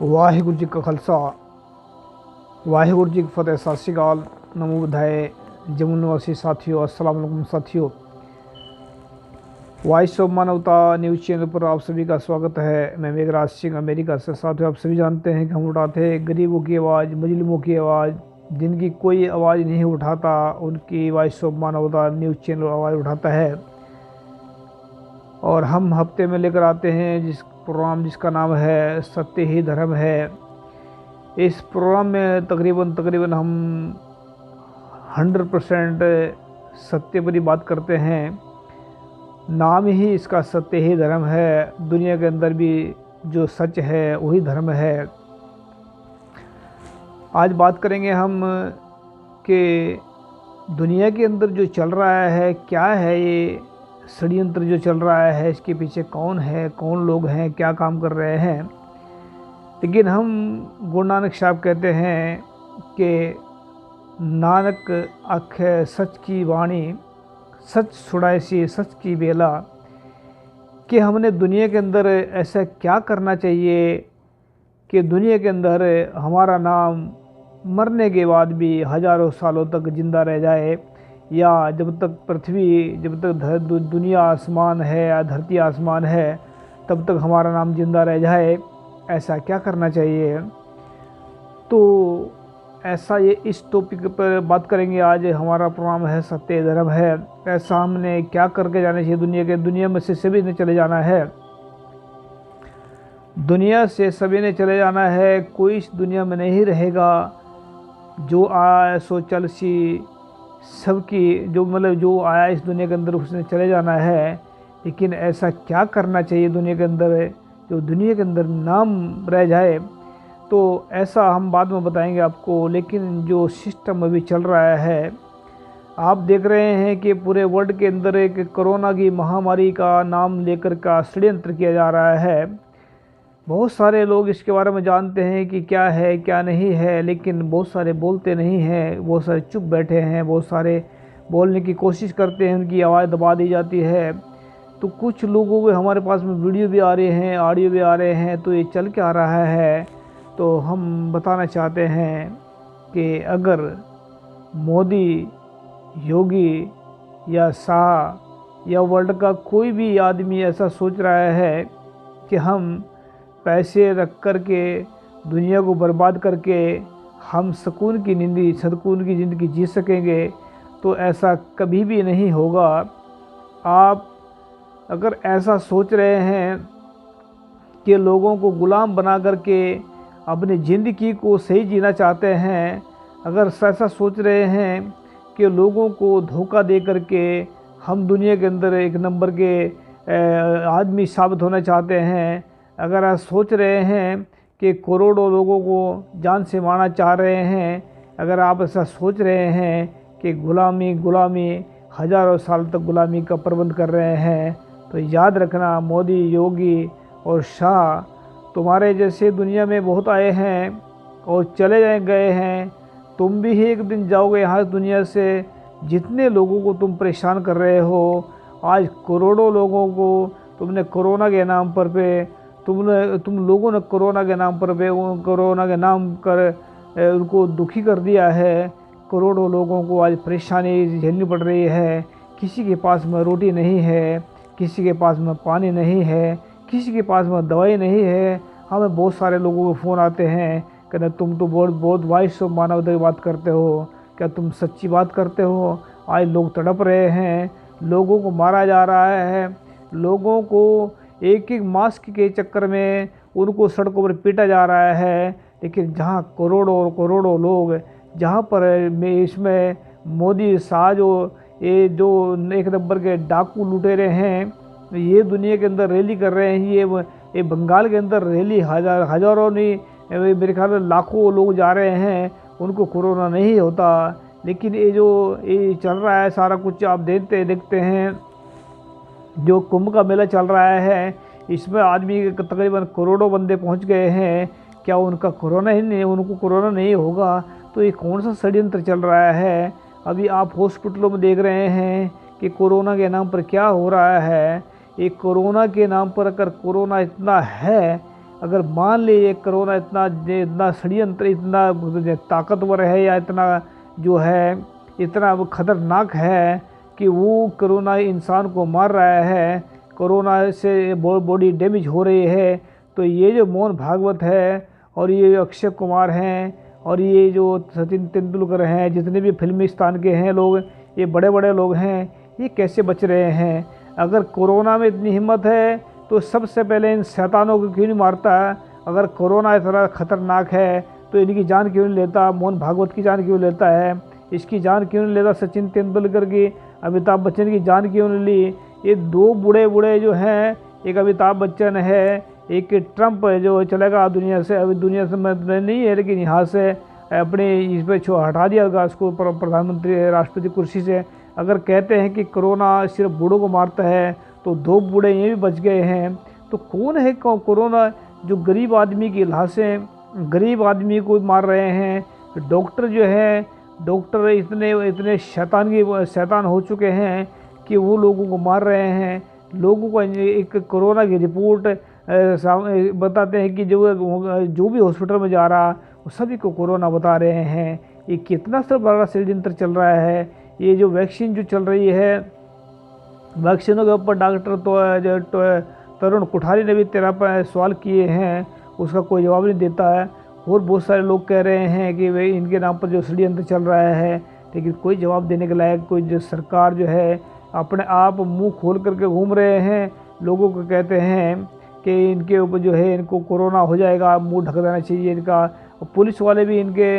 वाहिगुरु जी का खालसा वाहिगुरु जी की फतेह। सत श्री अकाल, नमो बुद्धाय। जम्मू निवासी साथियों, अस्सलाम वालेकुम साथियों। वॉइस ऑफ मानवता न्यूज़ चैनल पर आप सभी का स्वागत है। मैं मेघराज सिंह अमेरिका से। साथियों, आप सभी जानते हैं कि हम उठाते हैं गरीबों की आवाज़, मजलूमों की आवाज़। जिनकी कोई आवाज़ नहीं उठाता उनकी वॉइस ऑफ मानवता न्यूज़ चैनल आवाज़ उठाता है। और हम हफ्ते में लेकर आते हैं प्रोग्राम जिसका नाम है सत्य ही धर्म है। इस प्रोग्राम में तकरीबन हम 100% सत्य पर ही बात करते हैं। नाम ही इसका सत्य ही धर्म है। दुनिया के अंदर भी जो सच है वही धर्म है। आज बात करेंगे हम कि दुनिया के अंदर जो चल रहा है क्या है, ये षड्यंत्र जो चल रहा है इसके पीछे कौन है, कौन लोग हैं, क्या काम कर रहे हैं। लेकिन हम गुरु नानक साहब कहते हैं कि नानक आखे सच की वाणी, सच सुड़ासी सच की बेला। कि हमने दुनिया के अंदर ऐसा क्या करना चाहिए कि दुनिया के अंदर हमारा नाम मरने के बाद भी हजारों सालों तक जिंदा रह जाए, या जब तक पृथ्वी, जब तक दुनिया आसमान है या धरती आसमान है तब तक हमारा नाम जिंदा रह जाए। ऐसा क्या करना चाहिए, तो ऐसा ये इस टॉपिक पर बात करेंगे। आज हमारा प्रोग्राम है सत्य धर्म है। ऐसा हमने क्या करके जाना चाहिए। दुनिया में से सभी ने चले जाना है। दुनिया से सभी ने चले जाना है। कोई इस दुनिया में नहीं रहेगा। जो आया सो चल सी, सबकी जो आया इस दुनिया के अंदर उसने चले जाना है। लेकिन ऐसा क्या करना चाहिए दुनिया के अंदर जो दुनिया के अंदर नाम रह जाए, तो ऐसा हम बाद में बताएंगे आपको। लेकिन जो सिस्टम अभी चल रहा है, आप देख रहे हैं कि पूरे वर्ल्ड के अंदर एक कोरोना की महामारी का नाम लेकर का षड्यंत्र किया जा रहा है। बहुत सारे लोग इसके बारे में जानते हैं कि क्या है क्या नहीं है, लेकिन बहुत सारे बोलते नहीं हैं, बहुत सारे चुप बैठे हैं, बहुत सारे बोलने की कोशिश करते हैं, उनकी आवाज़ दबा दी जाती है। तो कुछ लोगों के हमारे पास में वीडियो भी आ रहे हैं, ऑडियो भी आ रहे हैं। तो ये चल क्या आ रहा है, तो हम बताना चाहते हैं कि अगर मोदी, योगी या शाह या वर्ल्ड का कोई भी आदमी ऐसा सोच रहा है कि हम पैसे रख कर के दुनिया को बर्बाद करके हम सुकून की ज़िंदगी जी सकेंगे, तो ऐसा कभी भी नहीं होगा। आप अगर ऐसा सोच रहे हैं कि लोगों को गुलाम बना करके अपनी ज़िंदगी को सही जीना चाहते हैं, अगर ऐसा सोच रहे हैं कि लोगों को धोखा दे करके हम दुनिया के अंदर एक नंबर के आदमी साबित होना चाहते हैं, अगर आप सोच रहे हैं कि करोड़ों लोगों को जान से मारना चाह रहे हैं, अगर आप ऐसा सोच रहे हैं कि गुलामी हजारों साल तक गुलामी का प्रबंध कर रहे हैं, तो याद रखना, मोदी, योगी और शाह तुम्हारे जैसे दुनिया में बहुत आए हैं और चले गए हैं। तुम भी एक दिन जाओगे यहाँ दुनिया से। जितने लोगों को तुम परेशान कर रहे हो, आज करोड़ों लोगों को तुमने कोरोना के नाम पर तुम लोगों ने कोरोना के नाम कर उनको दुखी कर दिया है। करोड़ों लोगों को आज परेशानी झेलनी पड़ रही है। किसी के पास में रोटी नहीं है, किसी के पास में पानी नहीं है, किसी के पास में दवाई नहीं है। हमें बहुत सारे लोगों के फ़ोन आते हैं, कहते तुम तो बहुत वॉइस ऑफ मानवता की बात करते हो, क्या तुम सच्ची बात करते हो। आज लोग तड़प रहे हैं, लोगों को मारा जा रहा है, लोगों को एक मास्क के चक्कर में उनको सड़कों पर पीटा जा रहा है। लेकिन जहाँ करोड़ों लोग, जहाँ पर इसमें मोदी शाह ये जो एक नंबर के डाकू लुटेरे हैं, ये दुनिया के अंदर रैली कर रहे हैं। ये बंगाल के अंदर रैली हजारों नहीं, मेरे ख्याल में लाखों लोग जा रहे हैं, उनको कोरोना नहीं होता। लेकिन ये चल रहा है सारा कुछ आप देखते हैं। जो कुंभ का मेला चल रहा है, इसमें आदमी तकरीबन करोड़ों बंदे पहुंच गए हैं। क्या उनको कोरोना नहीं होगा, तो ये कौन सा षड्यंत्र चल रहा है। अभी आप हॉस्पिटलों में देख रहे हैं कि कोरोना के नाम पर क्या हो रहा है। एक कोरोना के नाम पर अगर कोरोना इतना है अगर मान ले ये कोरोना इतना इतना षड्यंत्र इतना ताकतवर है या इतना जो है इतना वो खतरनाक है कि वो कोरोना इंसान को मार रहा है, कोरोना से बॉडी डैमेज हो रही है, तो ये जो मोहन भागवत है और ये अक्षय कुमार हैं और ये जो सचिन तेंदुलकर हैं, जितने भी फिल्मी स्थान के हैं लोग, ये बड़े बड़े लोग हैं, ये कैसे बच रहे हैं? अगर कोरोना में इतनी हिम्मत है तो सबसे पहले इन शैतानों को क्यों नहीं मारता? अगर कोरोना इतना खतरनाक है तो इनकी जान क्यों नहीं लेता? मोहन भागवत की जान क्यों लेता है? इसकी जान क्यों नहीं लेता? सचिन तेंदुलकर की, अमिताभ बच्चन की जान क्यों नहीं ली? ये दो बूढ़े बूढ़े जो हैं, एक अमिताभ बच्चन है, एक ट्रंप है जो चलेगा दुनिया से, अभी दुनिया से मैं नहीं है लेकिन यहाँ से अपने इस पर हटा दिया होगा उसको प्रधानमंत्री राष्ट्रपति कुर्सी से। अगर कहते हैं कि कोरोना सिर्फ बूढ़ों को मारता है तो दो बूढ़े ये भी बच गए हैं, तो कौन है कोरोना जो गरीब आदमी की लाशें गरीब आदमी को मार रहे हैं? डॉक्टर जो है, डॉक्टर इतने शैतान हो चुके हैं कि वो लोगों को मार रहे हैं। लोगों को एक कोरोना की रिपोर्ट बताते हैं कि जो भी हॉस्पिटल में जा रहा वो सभी को कोरोना बता रहे हैं। ये कितना बड़ा षड्यंत्र चल रहा है। ये जो वैक्सीन जो चल रही है, वैक्सीनों के ऊपर डॉक्टर तरुण कुठारी ने भी 13 सवाल किए हैं, उसका कोई जवाब नहीं देता है। और बहुत सारे लोग कह रहे हैं कि वे इनके नाम पर जो षड्यंत्र चल रहा है, लेकिन कोई जवाब देने के लायक कोई जो सरकार जो है अपने आप मुंह खोल करके घूम रहे हैं। लोगों को कहते हैं कि इनके ऊपर जो है इनको कोरोना हो जाएगा, मुंह ढक देना चाहिए इनका। और पुलिस वाले भी इनके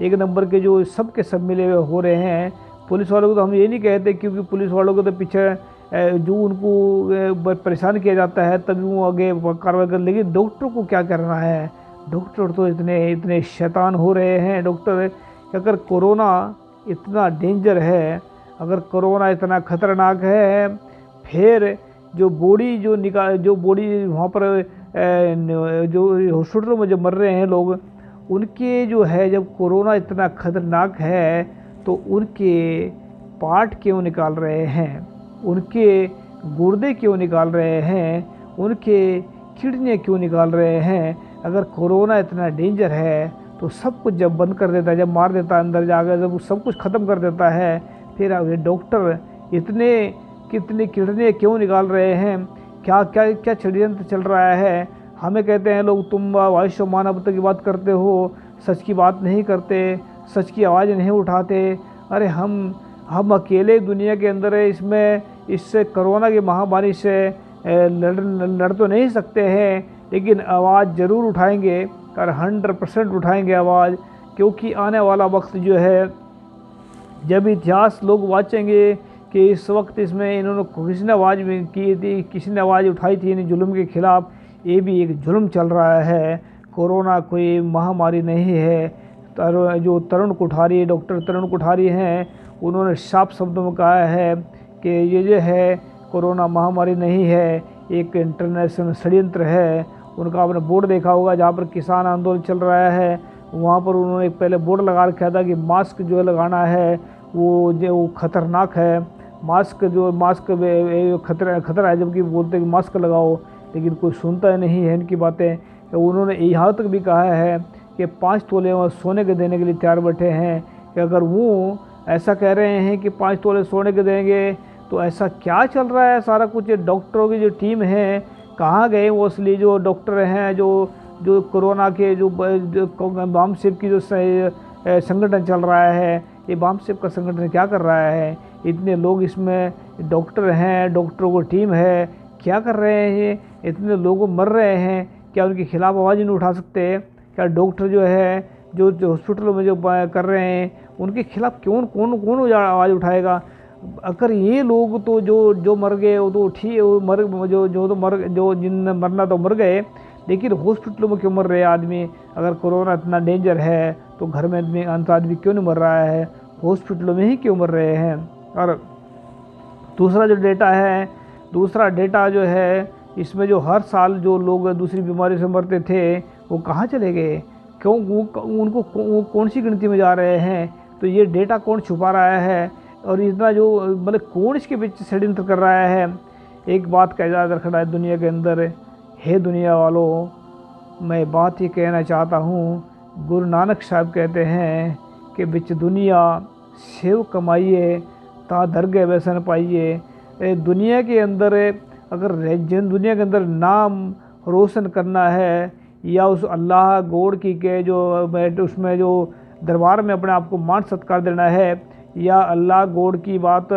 एक नंबर के जो सब के सब मिले हुए हो रहे हैं। पुलिस वालों को तो हम ये नहीं कहते, क्योंकि पुलिस वालों को तो पीछे जो उनको परेशान किया जाता है तभी वो आगे कार्रवाई कर, लेकिन डॉक्टर को क्या करना है? डॉक्टर तो इतने शैतान हो रहे हैं डॉक्टर कि अगर कोरोना इतना डेंजर है, अगर कोरोना इतना खतरनाक है, फिर जो बॉडी वहाँ पर जो हॉस्पिटलों में जो मर रहे हैं लोग, उनके जो है जब कोरोना इतना खतरनाक है तो उनके पार्ट क्यों निकाल रहे हैं? उनके गुर्दे क्यों निकाल रहे हैं? उनके किडनी क्यों निकाल रहे हैं? अगर कोरोना इतना डेंजर है तो सब कुछ जब बंद कर देता है, जब मार देता है अंदर जाकर, जब सब कुछ ख़त्म कर देता है, फिर डॉक्टर कितने किडनी क्यों निकाल रहे हैं? क्या क्या क्या षड्यंत्र चल रहा है? हमें कहते हैं लोग तुम आयुष्य मानवता की बात करते हो, सच की बात नहीं करते, सच की आवाज़ नहीं उठाते। अरे हम अकेले दुनिया के अंदर है, इससे कोरोना की महामारी से लड़ तो नहीं सकते हैं, लेकिन आवाज़ ज़रूर उठाएंगे और 100% उठाएंगे आवाज़, क्योंकि आने वाला वक्त जो है जब इतिहास लोग वाचेंगे कि इस वक्त इसमें इन्होंने किसी ने आवाज़ की थी, किसी ने आवाज़ उठाई थी इन जुल्म के ख़िलाफ़। ये भी एक जुल्म चल रहा है, कोरोना कोई महामारी नहीं है। जो तरुण कुठारी, डॉक्टर तरुण कुठारी हैं, उन्होंने साफ शब्दों में कहा है कि ये जो है कोरोना महामारी नहीं है, एक इंटरनेशनल षड्यंत्र है। उनका आपने बोर्ड देखा होगा जहाँ पर किसान आंदोलन चल रहा है, वहाँ पर उन्होंने एक पहले बोर्ड लगा रखा था कि मास्क जो लगाना है वो खतरनाक है, मास्क खतरा है, जबकि बोलते हैं कि मास्क लगाओ, लेकिन कोई सुनता नहीं है इनकी बातें। तो उन्होंने यहाँ तक भी कहा है कि 5 तोले सोने के देने के लिए तैयार बैठे हैं, कि अगर वो ऐसा कह रहे हैं कि 5 तोले सोने के देंगे तो ऐसा क्या चल रहा है सारा कुछ? डॉक्टरों की जो टीम है कहाँ गए वो असली जो डॉक्टर हैं, जो कोरोना के जो बामसेब की जो संगठन चल रहा है, ये बामसेब का संगठन क्या कर रहा है? इतने लोग इसमें डॉक्टर हैं, डॉक्टरों की टीम है, क्या कर रहे हैं? इतने लोग मर रहे हैं, क्या उनके खिलाफ आवाज़ नहीं उठा सकते? क्या डॉक्टर जो है जो हॉस्पिटलों में जो कर रहे हैं उनके खिलाफ कौन आवाज़ उठाएगा? अगर ये लोग तो जो मर गए वो तो ठीक, जो जिन मरना तो मर गए, लेकिन हॉस्पिटलों में क्यों मर रहे हैं आदमी? अगर कोरोना इतना डेंजर है तो घर में आदमी क्यों नहीं मर रहा है? हॉस्पिटलों में ही क्यों मर रहे हैं? और दूसरा डेटा जो है इसमें जो हर साल जो लोग दूसरी बीमारी से मरते थे वो कहाँ चले गए? क्यों उनको कौन सी गिनती में जा रहे हैं? तो ये डेटा कौन छुपा रहा है? और इतना जो मतलब कौन इसके पीछे षड्यंत्र कर रहा है? एक बात का याद रखना है दुनिया के अंदर, हे दुनिया वालों, मैं बात ही कहना चाहता हूँ। गुरु नानक साहब कहते हैं कि बिच दुनिया सेव कमाइए ता दरगह वैसन पाइए। दुनिया के अंदर अगर जिन दुनिया के अंदर नाम रोशन करना है या उस अल्लाह गॉड की के जो उसमें जो दरबार में अपने आप को मान सत्कार देना है, या अल्लाह गॉड की बात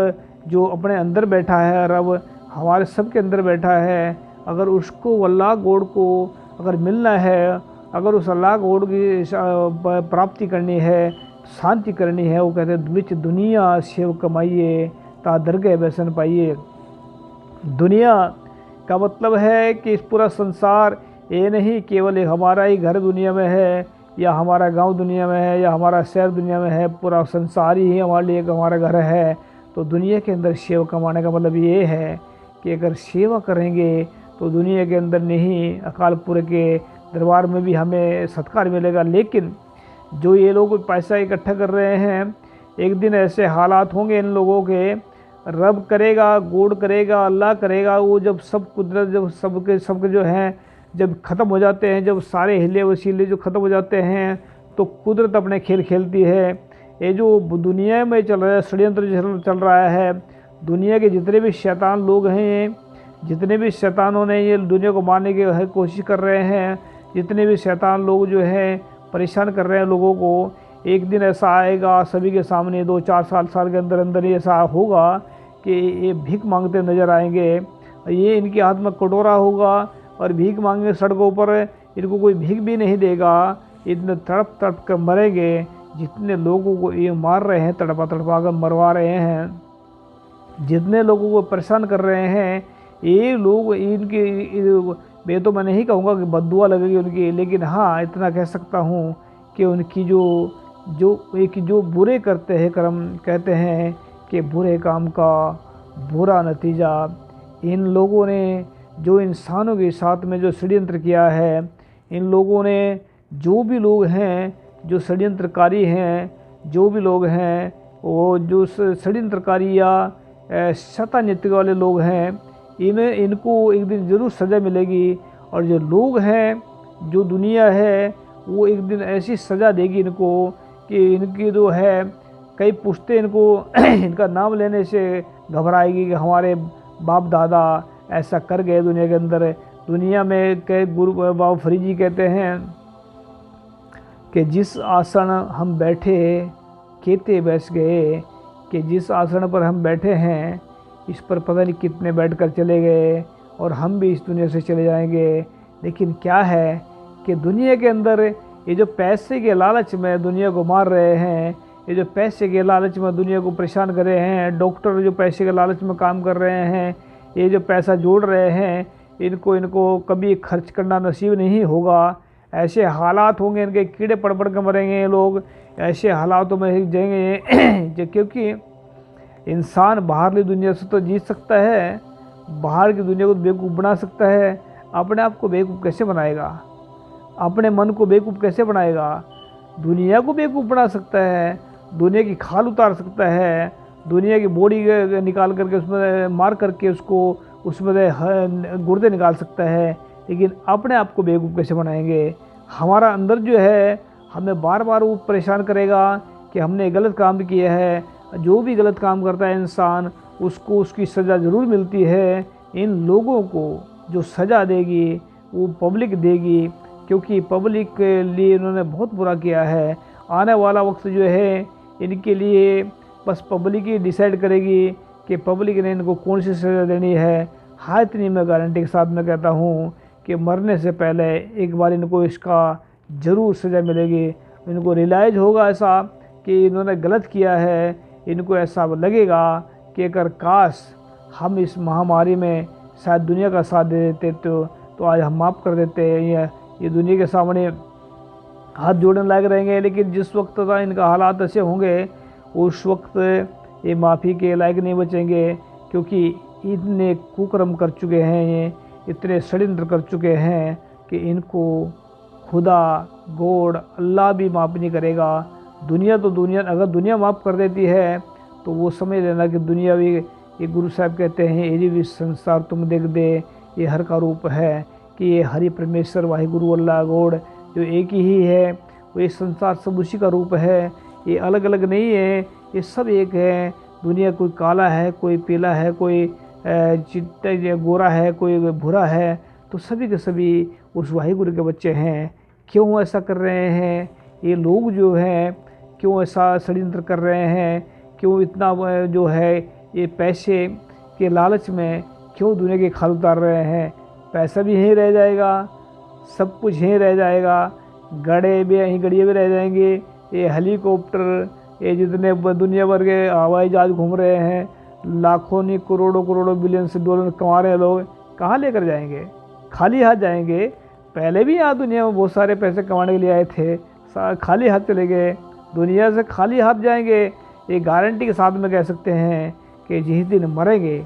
जो अपने अंदर बैठा है, रब हमारे सब के अंदर बैठा है, अगर उसको अल्लाह गॉड को अगर मिलना है, अगर उस अल्लाह गॉड की प्राप्ति करनी है, शांति करनी है, वो कहते हैं बिच दुनिया सेव कमाइए ता दरगह वैसन पाइए। दुनिया का मतलब है कि इस पूरा संसार ये नहीं केवल एक हमारा ही घर दुनिया में है, या हमारा गांव दुनिया में है, या हमारा शहर दुनिया में है, पूरा संसार ही हमारे लिए एक हमारा घर है। तो दुनिया के अंदर सेवा कमाने का मतलब ये है कि अगर सेवा करेंगे तो दुनिया के अंदर नहीं, अकालपुर के दरबार में भी हमें सत्कार मिलेगा। लेकिन जो ये लोग पैसा इकट्ठा कर रहे हैं, एक दिन ऐसे हालात होंगे इन लोगों के, रब करेगा, गॉड करेगा, अल्लाह करेगा, वो जब सब कुदरत जब सबके जो हैं जब ख़त्म हो जाते हैं, जब सारे हिले वसीले जो ख़त्म हो जाते हैं, तो कुदरत अपने खेल खेलती है। ये जो दुनिया में चल रहा है षड्यंत्र चल रहा है, दुनिया के जितने भी शैतान लोग हैं, जितने भी शैतानों ने ये दुनिया को मारने की कोशिश कर रहे हैं, जितने भी शैतान लोग जो हैं परेशान कर रहे हैं लोगों को, एक दिन ऐसा आएगा सभी के सामने 2-4 साल के अंदर अंदर ही ऐसा होगा कि ये भीख मांगते नज़र आएंगे। ये इनके हाथ में कटोरा होगा और भीख मांगेंगे सड़कों पर, इनको कोई भीख भी नहीं देगा। इतने तड़प तड़प कर मरेंगे, जितने लोगों को ये मार रहे हैं, तड़पा तड़पा कर मरवा रहे हैं, जितने लोगों को परेशान कर रहे हैं, ये लोग इनकी मैं तो मैं नहीं कहूँगा कि बद्दुआ लगेगी उनकी, लेकिन हाँ इतना कह सकता हूँ कि उनकी जो बुरे करते हैं कर्म, कहते हैं कि बुरे काम का बुरा नतीजा। इन लोगों ने जो इंसानों के साथ में जो षड्यंत्र किया है, इन लोगों ने जो भी लोग हैं जो षड्यंत्रकारी हैं, जो भी लोग हैं वो जो षड्यंत्रकारी या शैतानियत वाले लोग हैं, इनको एक दिन ज़रूर सज़ा मिलेगी। और जो लोग हैं, जो दुनिया है, वो एक दिन ऐसी सज़ा देगी इनको कि इनकी जो है कई पुश्ते इनको इनका नाम लेने से घबराएगी कि हमारे बाप दादा ऐसा कर गए दुनिया के अंदर। दुनिया में कई गुरु बाबा फरीद जी कहते हैं कि जिस आसन हम बैठे केते बैठ गए, कि जिस आसन पर हम बैठे हैं इस पर पता नहीं कितने बैठ कर चले गए और हम भी इस दुनिया से चले जाएंगे। लेकिन क्या है कि दुनिया के अंदर ये जो पैसे के लालच में दुनिया को मार रहे हैं, ये जो पैसे के लालच में दुनिया को परेशान कर रहे हैं, डॉक्टर जो पैसे के लालच में काम कर रहे हैं, ये जो पैसा जोड़ रहे हैं, इनको कभी खर्च करना नसीब नहीं होगा। ऐसे हालात होंगे, इनके कीड़े पड़ पड़ के मरेंगे ये लोग, ऐसे हालातों में जाएंगे। क्योंकि इंसान बाहरली दुनिया से तो जीत सकता है, बाहर की दुनिया को बेवकूफ़ बना सकता है, अपने आप को बेवकूफ़ कैसे बनाएगा? अपने मन को बेवकूफ़ कैसे बनाएगा? दुनिया को बेवकूफ़ बना सकता है, दुनिया की खाल उतार सकता है, दुनिया की बॉडी निकाल करके उसमें मार करके उसमें गुर्दे निकाल सकता है, लेकिन अपने आप को बेवकूफ़ कैसे बनाएंगे? हमारा अंदर जो है हमें बार बार वो परेशान करेगा कि हमने गलत काम किया है। जो भी गलत काम करता है इंसान, उसको उसकी सज़ा ज़रूर मिलती है। इन लोगों को जो सज़ा देगी वो पब्लिक देगी, क्योंकि पब्लिक के लिए इन्होंने बहुत बुरा किया है। आने वाला वक्त जो है इनके लिए बस पब्लिक ही डिसाइड करेगी कि पब्लिक ने इनको कौन सी सज़ा देनी है। हाँ, इतनी मैं गारंटी के साथ मैं कहता हूँ कि मरने से पहले एक बार इनको इसका ज़रूर सज़ा मिलेगी। इनको रियलाइज़ होगा ऐसा कि इन्होंने गलत किया है, इनको ऐसा लगेगा कि अगर काश हम इस महामारी में शायद दुनिया का साथ दे देते तो आज हम माफ़ कर देते। ये दुनिया के सामने हाथ जोड़ने लायक रहेंगे, लेकिन जिस वक्त इनका हालात ऐसे होंगे उस वक्त ये माफ़ी के लायक नहीं बचेंगे, क्योंकि इतने कुकर्म कर चुके हैं, ये इतने षड्यंत्र कर चुके हैं कि इनको खुदा गॉड अल्लाह भी माफ़ नहीं करेगा। अगर दुनिया माफ़ कर देती है तो वो समझ लेना कि दुनिया भी, ये गुरु साहब कहते हैं, ये भी संसार तुम देख दे, ये हर का रूप है। कि ये हरि परमेश्वर वाहिगुरु अल्लाह गॉड जो एक ही है, वो ये संसार सब उसी का रूप है, ये अलग अलग नहीं है, ये सब एक है। दुनिया कोई काला है, कोई पीला है, कोई चिट्टा गोरा है, कोई भूरा है, तो सभी के सभी उस वाहिगुरु के बच्चे हैं। क्यों ऐसा कर रहे हैं ये लोग जो हैं, क्यों ऐसा षड्यंत्र कर रहे हैं, क्यों इतना जो है ये पैसे के लालच में क्यों दुनिया की खाल उतार रहे हैं। पैसा भी यहीं रह जाएगा, सब कुछ यहीं रह जाएगा, गाड़े भी यहीं, गड़िए भी रह जाएंगे, ये हेलीकॉप्टर, ये जितने दुनिया भर के हवाई जहाज घूम रहे हैं, लाखों नहीं करोड़ों करोड़ों बिलियन से डॉलर कमा रहे लोग, कहाँ लेकर जाएंगे? खाली हाथ जाएंगे। पहले भी यहाँ दुनिया में बहुत सारे पैसे कमाने के लिए आए थे, खाली हाथ चले गए, दुनिया से खाली हाथ जाएंगे। ये गारंटी के साथ में कह सकते हैं कि जिस दिन मरेंगे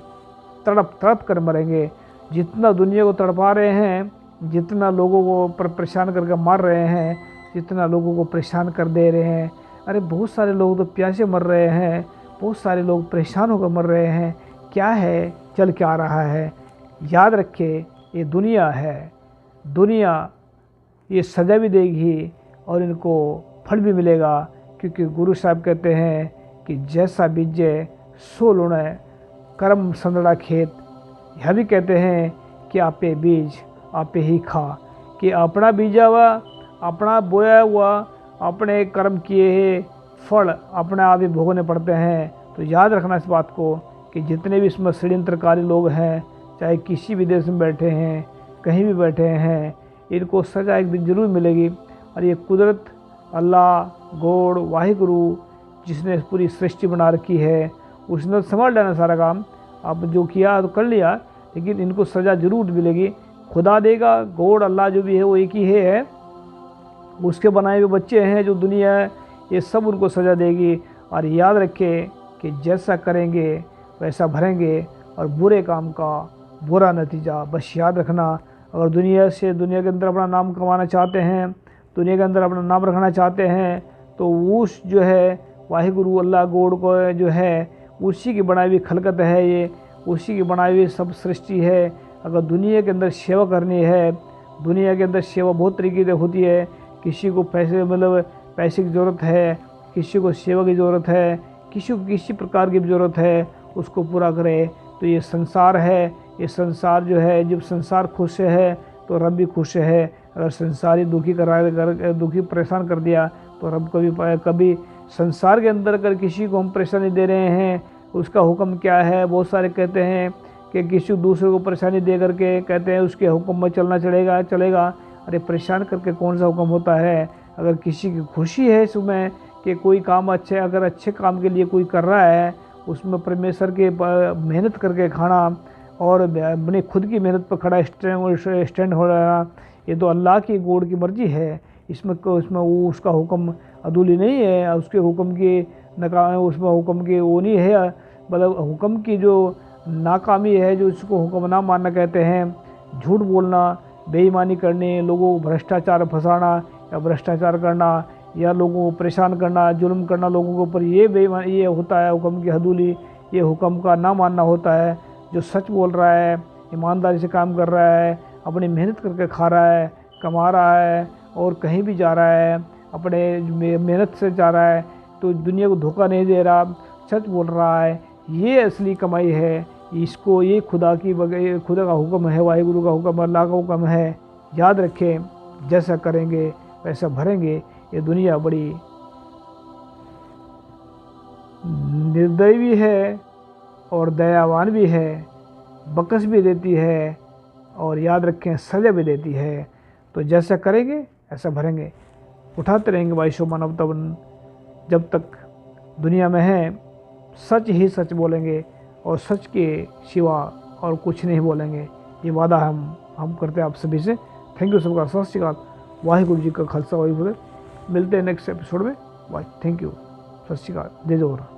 तड़प तड़प कर मरेंगे। जितना दुनिया को तड़पा रहे हैं, जितना लोगों को परेशान करके मार रहे हैं, जितना लोगों को परेशान कर दे रहे हैं, अरे बहुत सारे लोग तो प्यासे मर रहे हैं, बहुत सारे लोग परेशान होकर मर रहे हैं। क्या है, चल क्या रहा है? याद रखे ये दुनिया है, दुनिया ये सजा भी देगी और इनको फल भी मिलेगा, क्योंकि गुरु साहब कहते हैं कि जैसा बीजे सो लुणे कर्म संदड़ा खेत। यह भी कहते हैं कि आपे बीज आपे ही खा, कि अपना बीजा हुआ, अपना बोया हुआ, अपने कर्म किए हैं फल अपने आप ही भोगने पड़ते हैं। तो याद रखना इस बात को कि जितने भी इसमें षड्यंत्रकारी लोग हैं, चाहे किसी भी देश में बैठे हैं, कहीं भी बैठे हैं, इनको सजा एक दिन जरूर मिलेगी। और ये कुदरत, अल्लाह गॉड वाहिगुरु जिसने पूरी सृष्टि बना रखी है, उसने संभाल लेना सारा काम। अब जो किया तो कर लिया, लेकिन इनको सज़ा जरूर मिलेगी। खुदा देगा, गॉड अल्लाह जो भी है वो एक ही है, उसके बनाए हुए बच्चे हैं जो दुनिया है, ये सब उनको सज़ा देगी। और याद रखें कि जैसा करेंगे वैसा भरेंगे, और बुरे काम का बुरा नतीजा। बस याद रखना, अगर दुनिया के अंदर अपना नाम कमाना चाहते हैं, दुनिया के अंदर अपना नाम रखना चाहते हैं, तो उस जो है वाहिगुरु अल्लाह गॉड को जो है उसी की बनाई हुई खलकत है, ये उसी की बनाई हुई सब सृष्टि है। अगर दुनिया के अंदर सेवा करनी है, दुनिया के अंदर सेवा बहुत तरीके से होती है। किसी को पैसे पैसे की ज़रूरत है, किसी को सेवा की ज़रूरत है, किसी को किसी प्रकार की भी ज़रूरत है, उसको पूरा करे। तो ये संसार है, ये संसार जो है, जब संसार खुश है तो रब भी खुश है। अगर संसार ही दुखी परेशान कर दिया तो रब कभी संसार के अंदर अगर किसी को हम परेशानी दे रहे हैं, उसका हुक्म क्या है? बहुत सारे कहते हैं कि किसी दूसरे को परेशानी दे करके कहते हैं उसके हुक्म में चलना चलेगा। अरे परेशान करके कौन सा हुक्म होता है? अगर किसी की खुशी है इसमें कि कोई काम अगर अच्छे काम के लिए कोई कर रहा है, उसमें परमेश्वर के मेहनत करके खाना और अपने खुद की मेहनत पर खड़ा स्टैंड हो रहा, ये तो अल्लाह की गॉड की मर्जी है। इसमें वो उसका हुक्म अदूली नहीं है, उसके हुक्म की उसमें हुक्म की वो नहीं है, मतलब हुक्म की जो नाकामी है, जो उसको हुक्म ना मानना कहते हैं। झूठ बोलना, बेईमानी करनी, लोगों को भ्रष्टाचार फंसाना या भ्रष्टाचार करना या लोगों को परेशान करना, जुल्म करना लोगों के ऊपर, ये होता है हुक्म की हदूली, ये हुक्म का ना मानना होता है। जो सच बोल रहा है, ईमानदारी से काम कर रहा है, अपनी मेहनत करके खा रहा है, कमा रहा है और कहीं भी जा रहा है, अपने मेहनत से जा रहा है, तो दुनिया को धोखा नहीं दे रहा, सच बोल रहा है, ये असली कमाई है। इसको ये खुदा का हुक्म है, वाहिगुरु का हुक्म, अल्लाह का हुक्म है। याद रखें, जैसा करेंगे वैसा भरेंगे। ये दुनिया बड़ी निर्दयी भी है और दयावान भी है, बकस भी देती है और याद रखें सजा भी देती है। तो जैसा करेंगे ऐसा भरेंगे। उठाते रहेंगे वाइशो मानवता जब तक दुनिया में है। सच ही सच बोलेंगे और सच के सिवा और कुछ नहीं बोलेंगे। ये वादा हम करते हैं आप सभी से। थैंक यू सबका। सत श्री अकाल। वाहिगुरु जी का खालसा वाहिगुरु। मिलते हैं नेक्स्ट एपिसोड में। बाय। Thank you. सत श्री अकाल। जय जोहर।